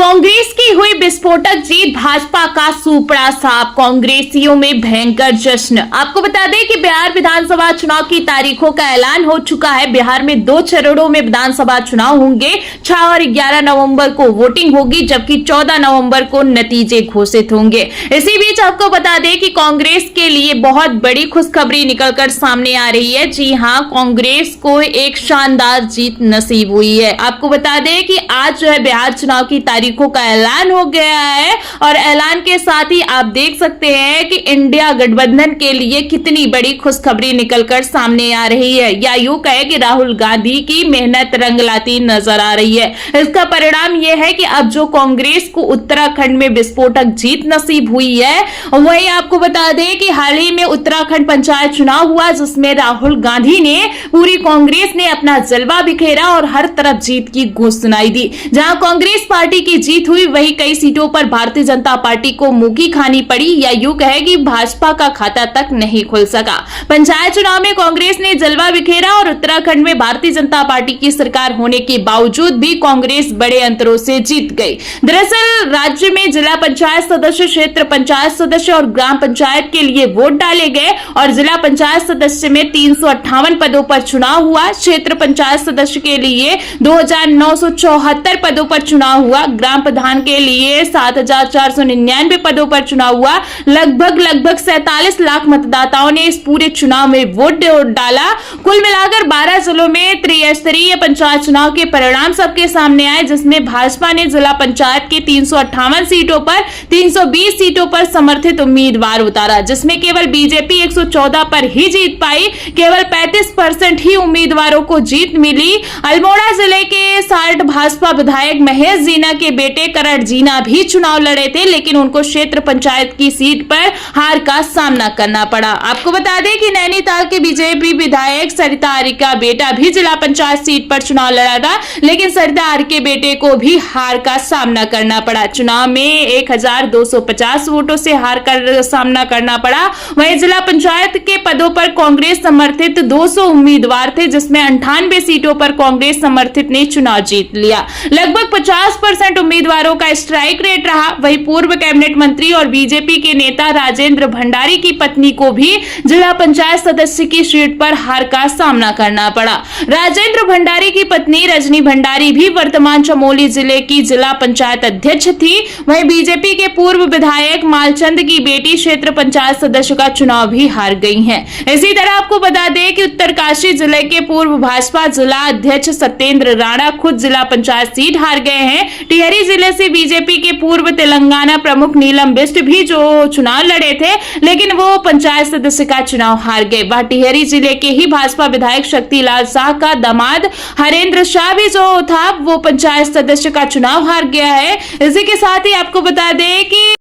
कांग्रेस की हुई विस्फोटक जीत, भाजपा का सूपड़ा साफ, कांग्रेसियों में भयंकर जश्न। आपको बता दें कि बिहार विधानसभा चुनाव की तारीखों का ऐलान हो चुका है। बिहार में 2 चरणों में विधानसभा चुनाव होंगे। 6 और 11 नवंबर को वोटिंग होगी, जबकि 14 नवंबर को नतीजे घोषित होंगे। इसी बीच आपको बता दें कि कांग्रेस के लिए बहुत बड़ी खुशखबरी निकलकर सामने आ रही है। जी हां, कांग्रेस को एक शानदार जीत नसीब हुई है। आपको बता दें कि आज जो है बिहार चुनाव की तारीखों का ऐलान हो गया है और ऐलान के साथ ही आप देख सकते हैं कि इंडिया गठबंधन के लिए कितनी बड़ी खुशखबरी निकलकर सामने आ रही है, या यूं कहे कि राहुल गांधी की मेहनत रंग लाती नजर आ रही है। इसका परिणाम यह है कि अब जो कांग्रेस को उत्तराखंड में विस्फोटक जीत नसीब हुई है, वही आपको बता दें कि हाल ही में उत्तराखंड पंचायत चुनाव हुआ, जिसमें राहुल गांधी ने पूरी कांग्रेस ने अपना जलवा बिखेरा और हर तरफ जीत की गूंज सुनाई दी। जहां कांग्रेस पार्टी की जीत हुई, वही कई सीटों पर भारतीय जनता पार्टी को मुंह की खानी पड़ी, या यूं कहे कि भाजपा का खाता तक नहीं खुल सका। पंचायत चुनाव में कांग्रेस ने जलवा बिखेरा और उत्तराखंड में भारतीय जनता पार्टी की सरकार होने के बावजूद भी कांग्रेस बड़े अंतरों से जीत गई। दरअसल राज्य में जिला पंचायत सदस्य, क्षेत्र पंचायत सदस्य और ग्राम पंचायत के लिए वोट डाले गए और जिला पंचायत सदस्य में 358 पदों पर चुनाव हुआ। क्षेत्र पंचायत सदस्य के लिए 2974 पदों पर चुनाव हुआ। ग्राम प्रधान के लिए 7499 पदों पर चुनाव हुआ। लगभग 47 लाख मतदाताओं ने इस पूरे चुनाव में वोट डाला। कुल मिलाकर 12 जिलों में त्रिस्तरीय पंचायत चुनाव के परिणाम सबके सामने आए, जिसमें भाजपा ने जिला पंचायत के 358 सीटों पर 320 सीटों पर समर्थित उम्मीदवार उतारा, जिसमें केवल बीजेपी 114 पर ही जीत पाई। केवल 35% ही उम्मीदवारों को जीत मिली। अल्मोड़ा जिले के 60 भाजपा विधायक महेश जीना के बेटे करण जीना भी चुनाव लड़े थे, लेकिन उनको क्षेत्र पंचायत की सीट पर हार का सामना करना पड़ा। आपको बता दें कि नैनीताल के बीजेपी विधायक सरिता आर्य का बेटा भी जिला पंचायत सीट पर चुनाव लड़ा था, लेकिन सरिता आर्य के बेटे को भी हार का सामना करना पड़ा। चुनाव में 1250 वोटों से हार का सामना करना पड़ा। वहीं जिला पंचायत के पदों पर कांग्रेस समर्थित 200 उम्मीदवार थे, जिसमें 98 सीटों पर कांग्रेस समर्थित ने चुनाव जीत लिया। लगभग 50% उम्मीदवारों का स्ट्राइक रेट रहा। वहीं पूर्व कैबिनेट मंत्री और बीजेपी के नेता राजेंद्र भंडारी की पत्नी को भी जिला पंचायत सदस्य की सीट पर हार का सामना करना पड़ा। राजेंद्र भंडारी की पत्नी रजनी भंडारी भी वर्तमान चमोली जिले की जिला पंचायत अध्यक्ष थी। वहीं बीजेपी के पूर्व विधायक मालचंद की बेटी क्षेत्र पंचायत सदस्य का चुनाव भी हार गई हैं। इसी तरह आपको बता दें कि उत्तरकाशी जिले के पूर्व भाजपा जिला अध्यक्ष सत्येंद्र राणा खुद जिला पंचायत सीट हार गए हैं। टिहरी जिले से बीजेपी के पूर्व तेलंगाना प्रमुख नीलम बिष्ट भी जो चुनाव लड़े थे, लेकिन वो पंचायत सदस्य का चुनाव हार गए। वह टिहरी जिले के ही भाजपा विधायक शक्तिलाल शाह का दामाद हरेंद्र शाह भी जो था, वो पंचायत सदस्य का चुनाव हार गया है। इसी के साथ ही आपको बता दें कि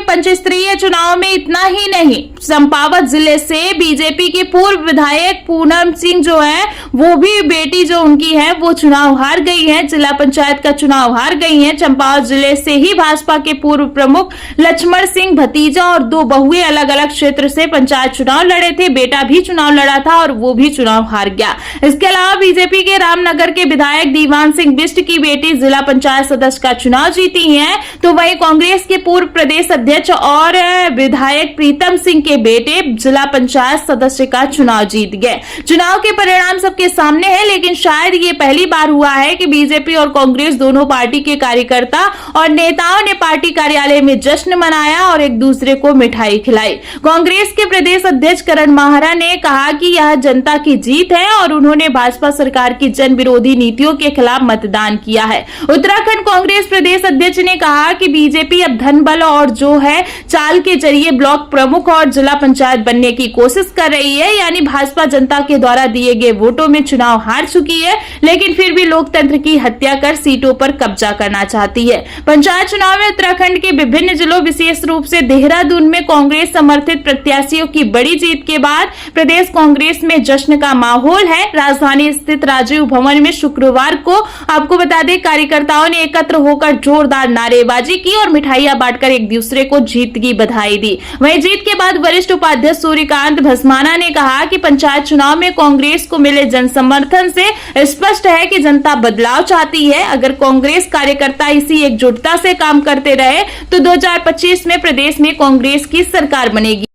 पंचस्तरीय चुनाव में इतना ही नहीं, चंपावत जिले से बीजेपी के पूर्व विधायक पूनम सिंह जो है, वो भी बेटी जो उनकी है, वो चुनाव हार गई है, जिला पंचायत का चुनाव हार गई है। चंपावत जिले से ही भाजपा के पूर्व प्रमुख लक्ष्मण सिंह भतीजा और 2 बहुएं अलग अलग क्षेत्र से पंचायत चुनाव लड़े थे। बेटा भी चुनाव लड़ा था और वो भी चुनाव हार गया। इसके अलावा बीजेपी के रामनगर के विधायक दीवान सिंह बिष्ट की बेटी जिला पंचायत सदस्य का चुनाव जीती है। तो वहीं कांग्रेस के पूर्व प्रदेश अध्यक्ष और विधायक प्रीतम सिंह के बेटे जिला पंचायत सदस्य का चुनाव जीत गए। चुनाव के परिणाम सबके सामने है, लेकिन शायद ये पहली बार हुआ है कि बीजेपी और कांग्रेस दोनों पार्टी के कार्यकर्ता और नेताओं ने पार्टी कार्यालय में जश्न मनाया और एक दूसरे को मिठाई खिलाई। कांग्रेस के प्रदेश अध्यक्ष करण माहरा ने कहा कि यह जनता की जीत है और उन्होंने भाजपा सरकार की जन विरोधी नीतियों के खिलाफ मतदान किया है। उत्तराखंड कांग्रेस प्रदेश अध्यक्ष ने कहा कि बीजेपी अब धन बल और जो है चाल के जरिए ब्लॉक प्रमुख और जिला पंचायत बनने की कोशिश कर रही है, यानी भाजपा जनता के द्वारा दिए गए वोटों में चुनाव हार चुकी है, लेकिन फिर भी लोकतंत्र की हत्या कर सीटों पर कब्जा करना चाहती है। पंचायत चुनाव में उत्तराखंड के विभिन्न जिलों, विशेष रूप से देहरादून में कांग्रेस समर्थित प्रत्याशियों की बड़ी जीत के बाद प्रदेश कांग्रेस में जश्न का माहौल है। राजधानी स्थित राजीव भवन में शुक्रवार को आपको बता दें, कार्यकर्ताओं ने एकत्र होकर जोरदार नारेबाजी की और मिठाइयां बांटकर एक दूसरे को जीत की बधाई दी। वहीं जीत के बाद वरिष्ठ उपाध्यक्ष सूर्यकांत भस्माना ने कहा कि पंचायत चुनाव में कांग्रेस को मिले जन समर्थन से स्पष्ट है कि जनता बदलाव चाहती है। अगर कांग्रेस कार्यकर्ता हमेशा इसी एकजुटता से काम करते रहे तो 2025 में प्रदेश में कांग्रेस की सरकार बनेगी।